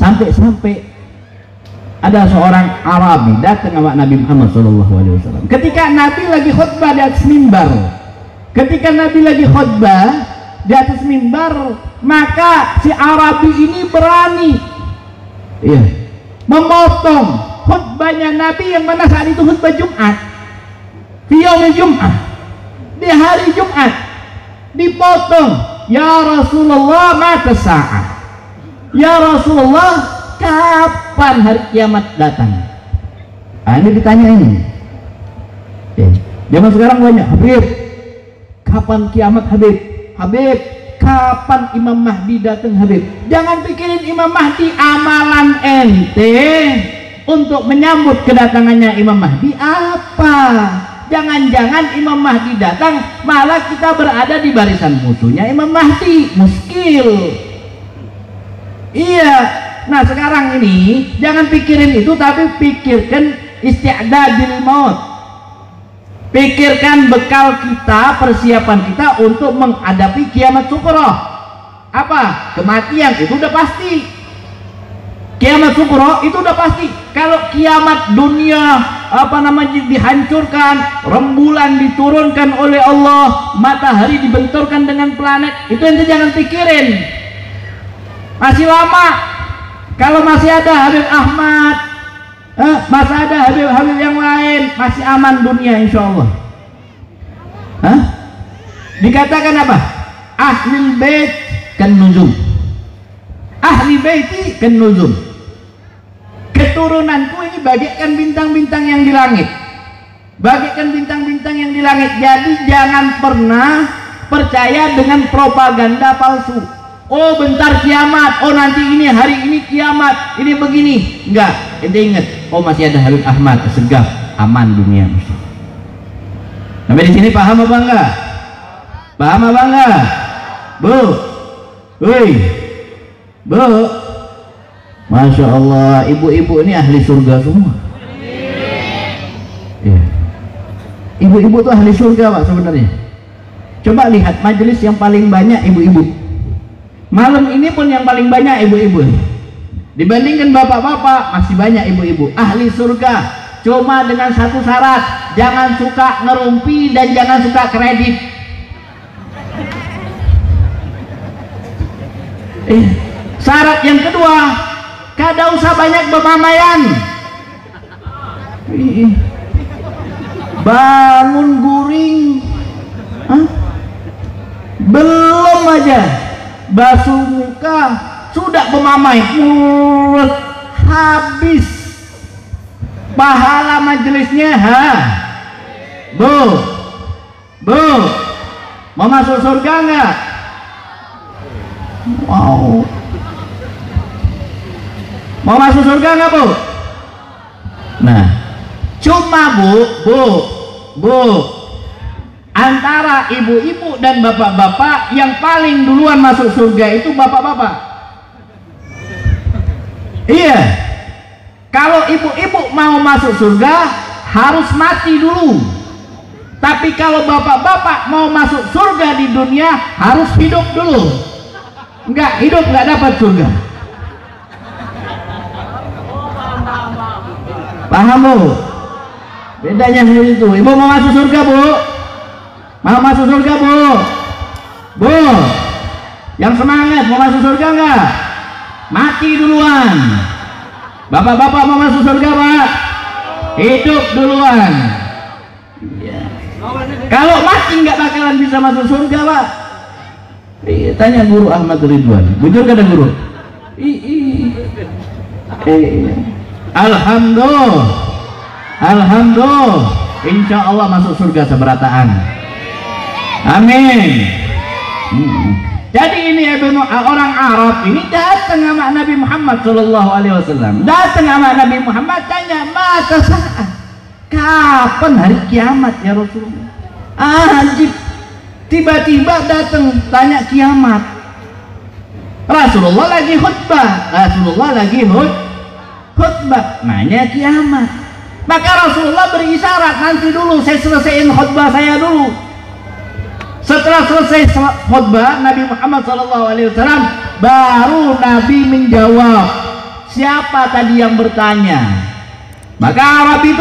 Sampai ada seorang Arabi datang sama Nabi Muhammad SAW. Ketika Nabi lagi khutbah di atas mimbar, maka si Arabi ini berani memotong khutbahnya Nabi yang mana saat itu khutbah Jumat, di hari Jumat, dipotong. Ya Rasulullah, mata sa'ah. Ya Rasulullah, kapan hari kiamat datang? Ini ditanya ini. Zaman sekarang banyak, Habib, kapan kiamat Habib? Habib, kapan Imam Mahdi datang Habib? Jangan pikirin Imam Mahdi, amalan ente untuk menyambut kedatangannya Imam Mahdi apa? Jangan-jangan Imam Mahdi datang malah kita berada di barisan musuhnya Imam Mahdi, muskil. Iya. Nah sekarang ini jangan pikirin itu, tapi pikirkan isti'dadil maut. Pikirkan bekal kita, persiapan kita untuk menghadapi kiamat sughra. Apa? Kematian itu udah pasti. Kiamat sughra itu udah pasti. Kalau kiamat dunia dihancurkan, rembulan diturunkan oleh Allah, matahari dibenturkan dengan planet, itu ente jangan pikirin. Masih lama. Kalau masih ada Habib Ahmad, masih ada Habib yang lain, masih aman dunia insya Allah. Dikatakan apa? Ahlul bait kan nuzum, ahli baiti kan nuzum. Keturunanku ini bagaikan bintang-bintang yang di langit, bagaikan bintang-bintang yang di langit. Jadi jangan pernah percaya dengan propaganda palsu. Oh bentar kiamat, oh nanti ini hari ini kiamat, ini begini. Enggak, ente ingat, oh masih ada Habib Ahmad, segaf, aman dunia. Sampai di sini paham apa enggak? Paham apa enggak? Bu, woi, bu, Masya Allah, ibu-ibu ini ahli surga semua. Ibu-ibu tuh ahli surga Pak sebenarnya. Coba lihat majelis yang paling banyak ibu-ibu. Malam ini pun yang paling banyak ibu-ibu. Dibandingkan bapak-bapak masih banyak ibu-ibu. Ahli surga. Cuma dengan satu syarat, jangan suka ngerumpi dan jangan suka kredit. Syarat yang kedua, kada usah banyak berpamaian. Bangun guring, belum aja basuh muka sudah bermamai, habis pahala majelisnya. Bu, mau masuk surga enggak? Mau masuk surga enggak Bu? Nah, cuma Bu, antara ibu-ibu dan bapak-bapak yang paling duluan masuk surga itu bapak-bapak. Iya. Kalau ibu-ibu mau masuk surga harus mati dulu. Tapi kalau bapak-bapak mau masuk surga di dunia harus hidup dulu. Enggak hidup enggak dapat surga. Paham Bu? Bedanya itu. Ibu mau masuk surga Bu? Mau masuk surga Bu? Yang semangat mau masuk surga enggak? Mati duluan. Bapak-bapak mau masuk surga Pak? Hidup duluan. Iya. Kalau mati nggak bakalan bisa masuk surga Pak. Tanya Guru Ahmad Ridwan. Bujur kada Guru? Alhamdulillah. Insya Allah masuk surga seberataan. Amin. Jadi ini orang Arab ini datang sama Nabi Muhammad SAW. Datang sama Nabi Muhammad tanya, mata saat, kapan hari kiamat ya Rasulullah? Tiba-tiba datang tanya kiamat. Rasulullah lagi khutbah, nanya kiamat. Maka Rasulullah berisyarat, nanti dulu saya selesaiin khutbah saya dulu. Setelah selesai khutbah Nabi Muhammad SAW baru Nabi menjawab, siapa tadi yang bertanya? Maka Arab itu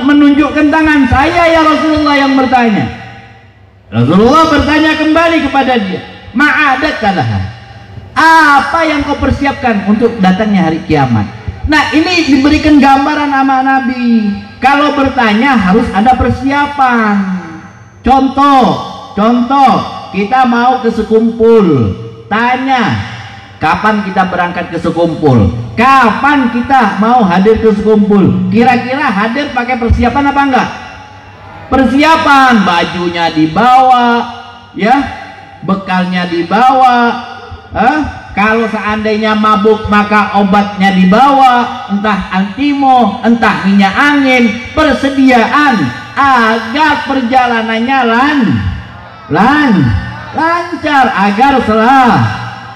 menunjukkan tangan, saya ya Rasulullah yang bertanya. Rasulullah bertanya kembali kepada dia, ma'adatkalaha, apa yang kau persiapkan untuk datangnya hari kiamat? Nah, ini diberikan gambaran sama Nabi, kalau bertanya harus ada persiapan. Contoh, kita mau ke sekumpul, tanya, kapan kita berangkat ke sekumpul? Kapan kita mau hadir ke sekumpul? Kira-kira hadir pakai persiapan apa enggak? Persiapan, bajunya dibawa, ya, bekalnya dibawa. Kalau seandainya mabuk maka obatnya dibawa, entah antimo, entah minyak angin, persediaan agar perjalanannya lancar, agar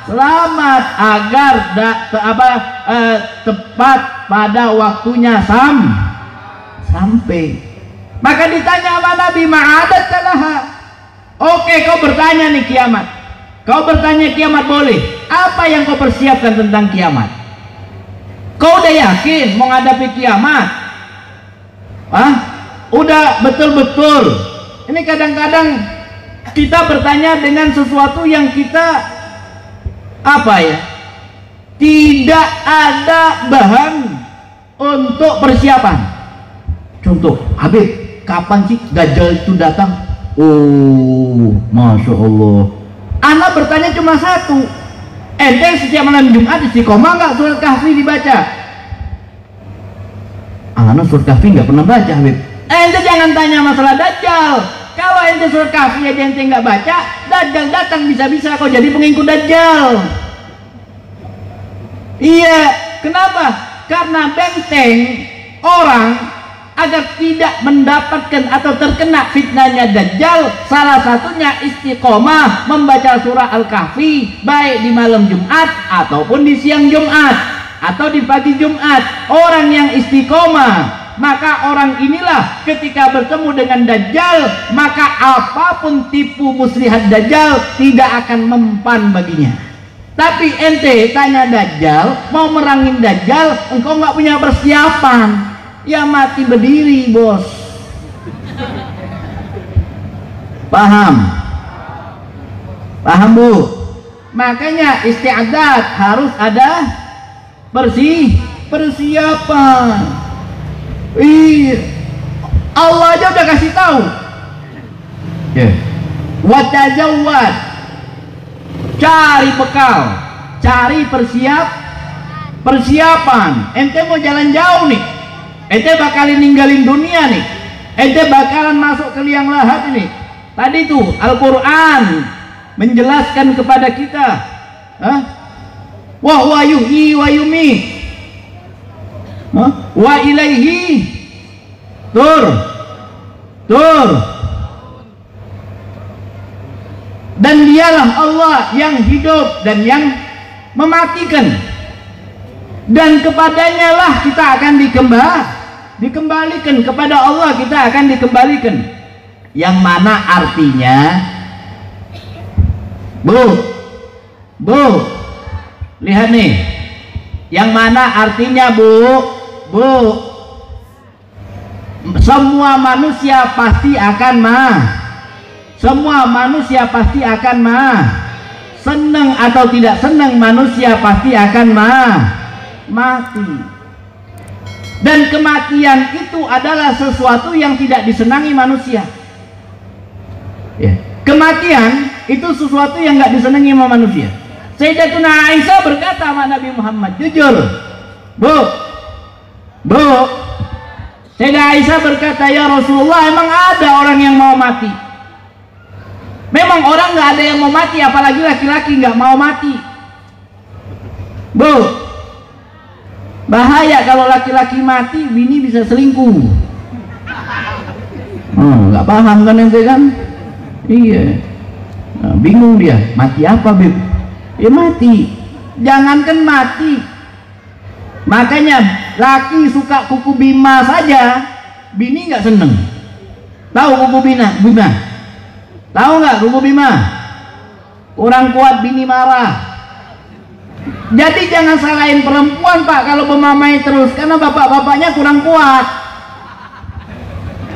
selamat, agar tepat pada waktunya sampai. Maka ditanya sama Nabi, ma'adatkalaha. Oke, kau bertanya nih kiamat. Kau bertanya kiamat boleh. Apa yang kau persiapkan tentang kiamat? Kau udah yakin mau menghadapi kiamat? Udah betul-betul. Ini kadang-kadang kita bertanya dengan sesuatu yang kita tidak ada bahan untuk persiapan. Contoh, Habib, kapan sih Dajjal itu datang? Oh, Masya Allah. Anak bertanya cuma satu. Ente setiap malam Jumat istiqomah nggak surat Kahfi dibaca? Anak surat Kahfi nggak pernah baca, Habib. Ente jangan tanya masalah Dajjal. Kalau ente surat Kahfi aja ente nggak baca, Dajjal datang bisa-bisa kau jadi pengikut Dajjal. Iya, kenapa? Karena benteng orang agar tidak mendapatkan atau terkena fitnahnya Dajjal, salah satunya istiqomah membaca surah Al-Kahfi, baik di malam Jumat ataupun di siang Jumat atau di pagi Jumat. Orang yang istiqomah, maka orang inilah ketika bertemu dengan Dajjal, maka apapun tipu muslihat Dajjal tidak akan mempan baginya. Tapi ente tanya Dajjal, mau merangin Dajjal, engkau nggak punya persiapan, ya mati berdiri, bos. Paham Bu? Makanya isti'adat harus ada persiapan. Allah aja udah kasih tahu. Watajawad, cari bekal, cari persiapan. Ente mau jalan jauh nih, ente bakalan ninggalin dunia nih, ente bakalan masuk ke liang lahat ini. Tadi tuh Al-Quran menjelaskan kepada kita, wa huwa yuhyi wa yumiit, wa ilaihi tur, dan dialah Allah yang hidup dan yang mematikan, dan kepadanya lah kita akan dikembalikan, kepada Allah kita akan dikembalikan. Yang mana artinya, Bu, lihat nih, yang mana artinya Bu, semua manusia pasti akan senang atau tidak senang, manusia pasti akan mati. Dan kematian itu adalah sesuatu yang tidak disenangi manusia. Kematian itu sesuatu yang nggak disenangi sama manusia. Sayyidatuna Aisyah berkata sama Nabi Muhammad, jujur, Bu, Sayyidah Aisyah berkata, ya Rasulullah, emang ada orang yang mau mati? Memang orang nggak ada yang mau mati, apalagi laki-laki nggak mau mati. Bu, bahaya kalau laki-laki mati, bini bisa selingkuh. Nggak paham kan ente kan? Iya. Nah, bingung dia, mati apa, Beb? Ya mati. Jangankan mati, makanya laki suka kuku bima saja, bini nggak seneng. Tahu kuku bima? Tahu nggak kuku bima? Orang kuat bini marah. Jadi jangan salahin perempuan Pak kalau memamai terus, karena bapak-bapaknya kurang kuat.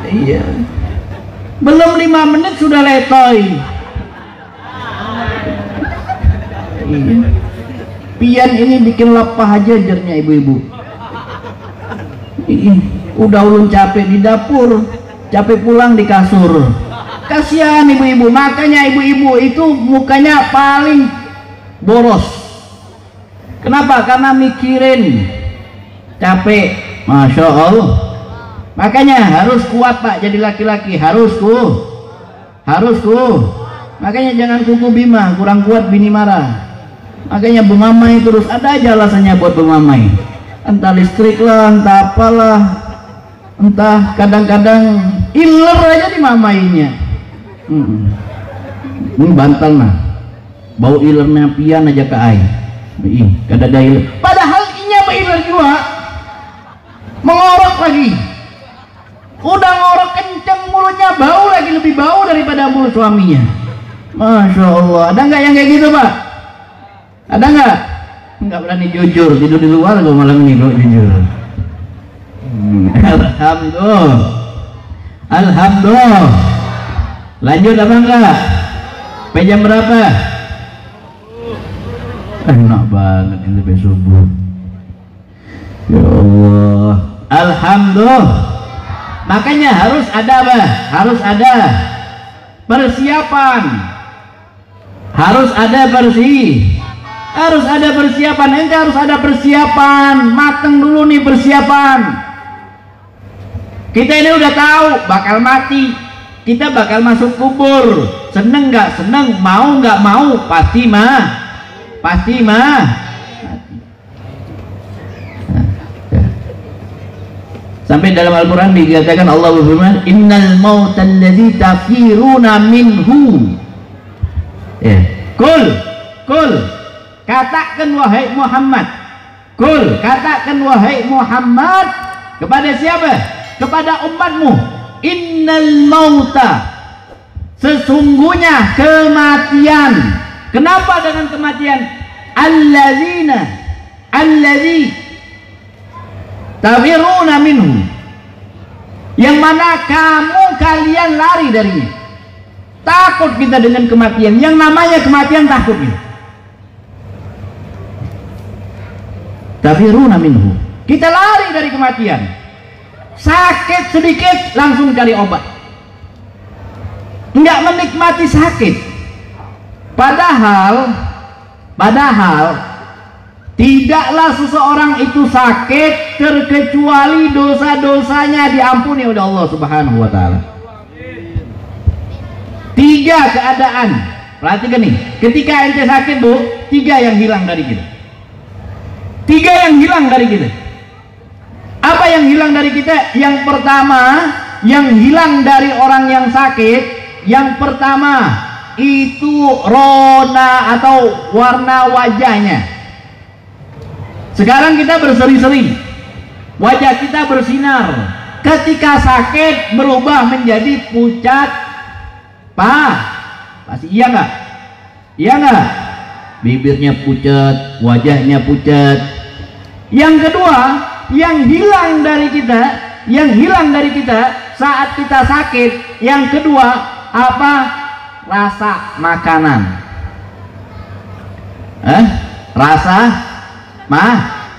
Iya, belum 5 menit sudah letoy. Iya. Pian ini bikin lapah aja jernya ibu-ibu. Udah ulun capek di dapur, capek pulang di kasur. Kasihan ibu-ibu, makanya ibu-ibu itu mukanya paling boros. Kenapa? Karena mikirin, capek. Masya Allah. Makanya harus kuat Pak, jadi laki-laki harus makanya jangan kuku bima, kurang kuat bini marah. Makanya bemamai terus, ada aja alasannya buat bemamai, entah listrik lah, entah apalah, entah kadang-kadang iler aja dimamainya. Ini bantal nah, bau ilernya pian aja ke air. Kada ada iler, padahal inya iler juga mengorok lagi, udah ngorok kenceng mulutnya, bau lagi, lebih bau daripada mulut suaminya. Masya Allah. Ada nggak yang kayak gitu Pak? Ada nggak? Nggak berani jujur, tidur di luar gue malam ini kok jujur. Alhamdulillah. Lanjut apa enggak? Sampai jam berapa? Enak banget ini sampai subuh. Ya Allah. Alhamdulillah. Makanya harus ada apa? Harus ada persiapan. Harus ada persiapan. Ente harus ada persiapan. Mateng dulu nih persiapan. Kita ini udah tahu bakal mati, kita bakal masuk kubur. Seneng nggak seneng, mau nggak mau, pasti mah. Sampai dalam Al-Quran dikatakan Allah berfirman, innal mautal ladzi tafiruna minhu. Ya, kul katakan wahai Muhammad, katakan wahai Muhammad kepada siapa? Kepada umatmu, innal mauta, sesungguhnya kematian. Kenapa dengan kematian? Alladzi tafiruna minhu, yang mana kalian lari darinya. Takut kita dengan kematian, yang namanya kematian takut kita. Tafiruna minhu, kita lari dari kematian. Sakit sedikit langsung cari obat, nggak menikmati sakit. Padahal tidaklah seseorang itu sakit terkecuali dosa-dosanya diampuni oleh Allah Subhanahu wa Ta'ala. 3 keadaan, perhatikan nih, ketika ente sakit Bu, 3 yang hilang dari kita. 3 yang hilang dari kita. Apa yang hilang dari kita? Yang pertama, yang hilang dari orang yang sakit, yang pertama itu rona atau warna wajahnya. Sekarang kita berseri-seri, wajah kita bersinar. Ketika sakit berubah menjadi pucat, pasti iya nggak? Iya nggak? Bibirnya pucat, wajahnya pucat. Yang kedua, yang hilang dari kita saat kita sakit, yang kedua apa? Rasa makanan. Rasa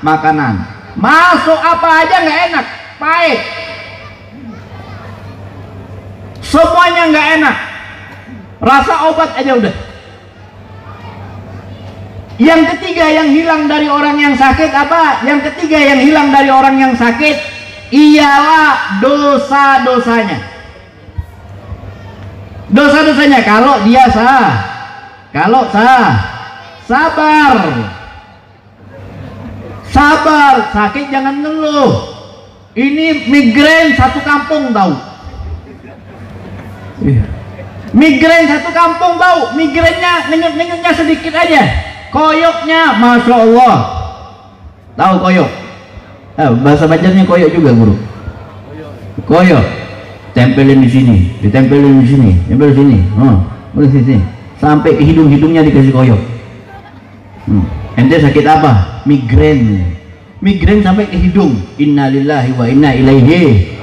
makanan. Masuk apa aja nggak enak, pahit. Semuanya nggak enak. Rasa obat aja udah. Yang ketiga yang hilang dari orang yang sakit apa? Yang ketiga yang hilang dari orang yang sakit ialah dosa-dosanya. Dosa-dosanya kalau dia sabar, sakit jangan ngeluh. Ini migrain satu kampung tahu. Migrain satu kampung tahu. Migrainnya nenyut-nenyutnya sedikit aja. Koyoknya Masya Allah. Tahu koyok? Bahasa Banjarnya koyok juga guru. Koyok tempelin di sini, ditempelin di sini, tempel di sini, di sini, sampai hidung-hidungnya dikasih koyok. Ente sakit apa? Migrain. Migrain sampai ke hidung. Innalillahi wa inna ilaihi.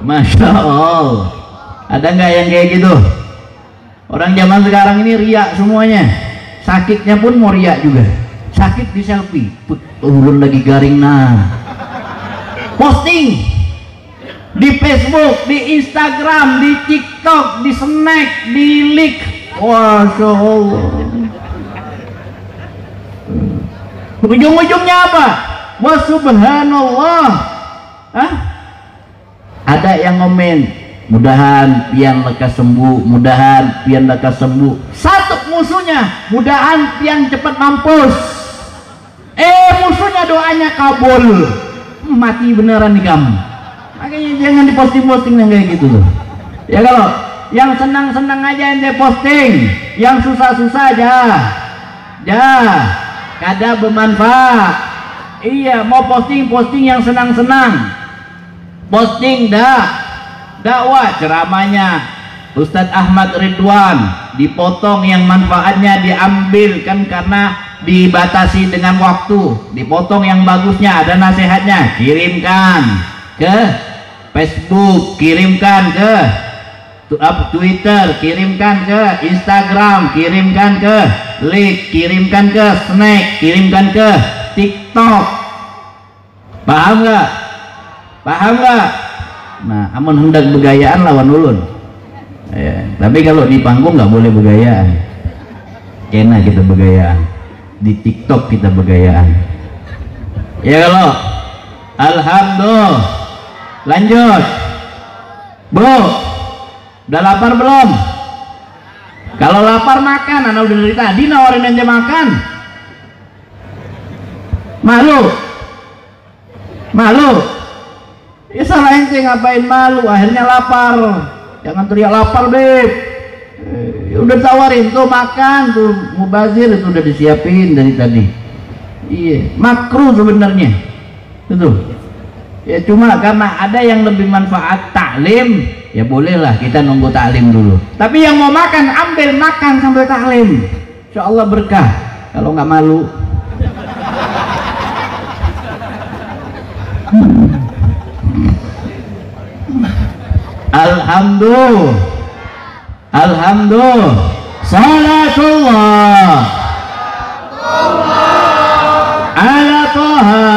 Masya Allah. Ada nggak yang kayak gitu? Orang zaman sekarang ini riak semuanya. Sakitnya pun mau riak juga. Sakit di selfie. Ulun lagi garing nah. Posting di Facebook, di Instagram, di TikTok, di Snack, di Lik. Masya Allah. Ujung-ujungnya apa? Wa subhanallah. Hah? Ada yang ngomen, mudahan pian lekas sembuh, mudahan pian lekas sembuh. Satu musuhnya, mudahan pian cepat mampus. Musuhnya doanya kabul. Mati beneran nih kamu. Makanya jangan diposting-posting yang kayak gitu loh. Ya kalau yang senang-senang aja ente posting, yang susah-susah aja. Kada bermanfaat. Iya, mau posting yang senang-senang. Posting dakwah ceramahnya Ustadz Ahmad Ridwan dipotong, yang manfaatnya diambil kan karena dibatasi dengan waktu, dipotong yang bagusnya, ada nasihatnya, kirimkan ke Facebook, kirimkan ke Twitter, kirimkan ke Instagram, kirimkan ke Lik, kirimkan ke Snack, kirimkan ke TikTok. Paham nggak? Nah, amun hendak begayaan lawan ulun ya, tapi kalau di panggung nggak boleh begayaan. Kena kita begayaan di TikTok, kita begayaan ya. Kalau alhamdulillah. Lanjut Bu, udah lapar belum? Kalau lapar makan. Anak udah dari tadi nawarin aja makan. Malu ya, salah ente ngapain malu, akhirnya lapar. Jangan teriak lapar Beb. Udah tawarin tuh makan tuh, mubazir itu udah disiapin dari tadi. Iya, makruh sebenarnya itu ya, cuma karena ada yang lebih manfaat taklim, ya bolehlah kita nunggu taklim dulu. Tapi yang mau makan, ambil makan sambil taklim, insya Allah berkah kalau nggak malu. Alhamdulillah salatullah ala Toha,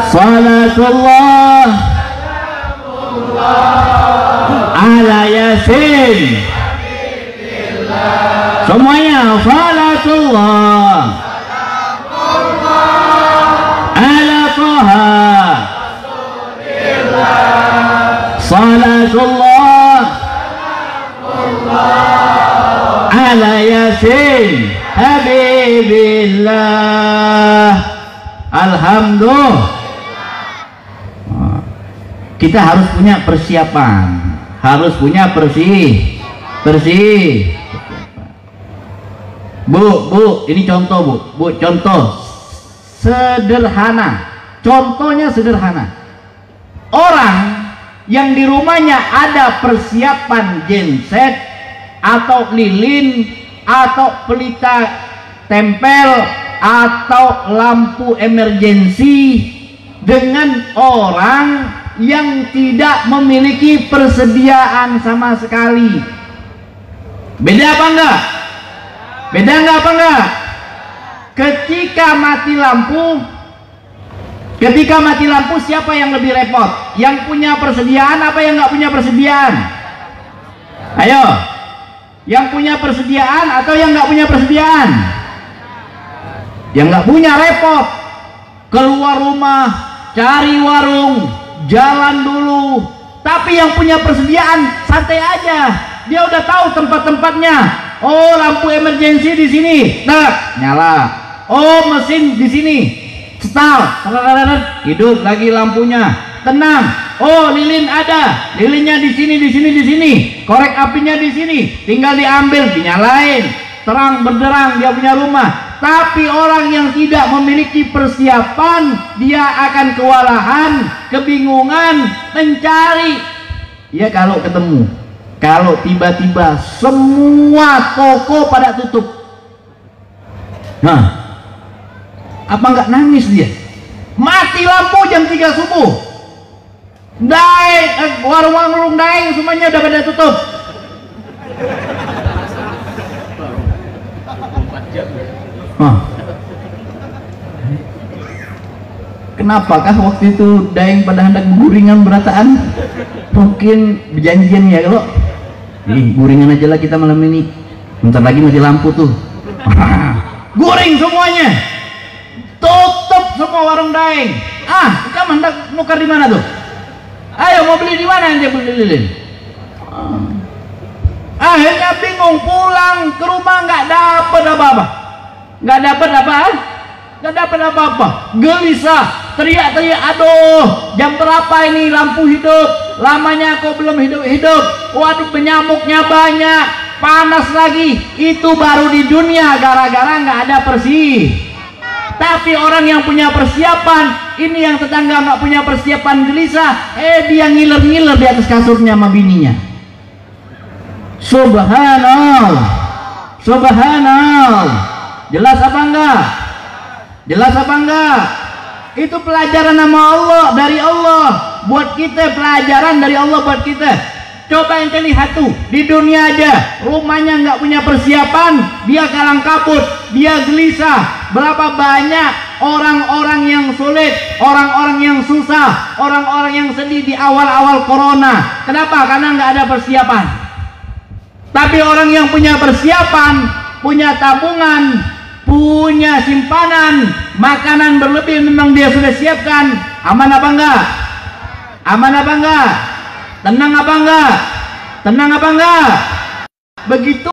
salatullah ala Yasin. Semuanya salatullah ala Toha, salatullah ala Yasin Habibillah. Alhamdulillah. Kita harus punya persiapan, harus punya bersih. Bu, ini contoh Bu, contoh sederhana. Contohnya sederhana. Orang yang di rumahnya ada persiapan genset atau lilin atau pelita tempel atau lampu emergensi, dengan orang yang tidak memiliki persediaan sama sekali. Beda apa enggak? Ketika mati lampu, siapa yang lebih repot? Yang punya persediaan apa yang nggak punya persediaan? Ayo, yang punya persediaan atau yang nggak punya persediaan? Yang nggak punya repot, keluar rumah, cari warung, jalan dulu. Tapi yang punya persediaan santai aja, dia udah tahu tempat-tempatnya. Oh, lampu emergensi di sini, nyala. Oh, mesin di sini, start, hidup lagi lampunya, tenang. Oh, lilin ada, lilinnya di sini, korek apinya di sini, tinggal diambil, dinyalain, terang benderang dia punya rumah. Tapi orang yang tidak memiliki persiapan, dia akan kewalahan, kebingungan, mencari. Ya kalau ketemu, kalau tiba-tiba semua toko pada tutup, Nah, apa nggak nangis dia? Mati lampu jam 3 subuh. Warung-warung daeng semuanya udah pada tutup. Kenapakah waktu itu daeng pada hendak guringan berataan? Mungkin berjanjian ya, kalau guringan aja lah kita malam ini, bentar lagi masih lampu tuh. Guring semuanya, tutup semua warung daeng. Kamu hendak nukar di mana tuh? Ayo, mau beli di mana ente beli lilin? Akhirnya bingung, pulang ke rumah nggak dapat apa-apa. Nggak dapat apa-apa. Gelisah, teriak-teriak, aduh, jam berapa ini lampu hidup? Lamanya kok belum hidup-hidup? Waduh, penyamuknya banyak, panas lagi. Itu baru di dunia gara-gara nggak ada bersih. Tapi orang yang punya persiapan, ini yang tetangga nggak punya persiapan, gelisah, dia ngiler-ngiler di atas kasurnya sama bininya. Subhanallah, subhanallah. Jelas apa enggak? Jelas apa enggak? Itu pelajaran nama Allah, dari Allah buat kita, pelajaran dari Allah buat kita. Coba ente lihat tuh, di dunia aja rumahnya nggak punya persiapan, dia kalang kabut, dia gelisah. Berapa banyak orang-orang yang sulit, orang-orang yang susah, orang-orang yang sedih di awal-awal corona. Kenapa? Karena nggak ada persiapan. Tapi orang yang punya persiapan, punya tabungan, punya simpanan, makanan berlebih memang dia sudah siapkan. Aman apa enggak? Aman apa enggak? Tenang apa enggak? Tenang apa enggak? Begitu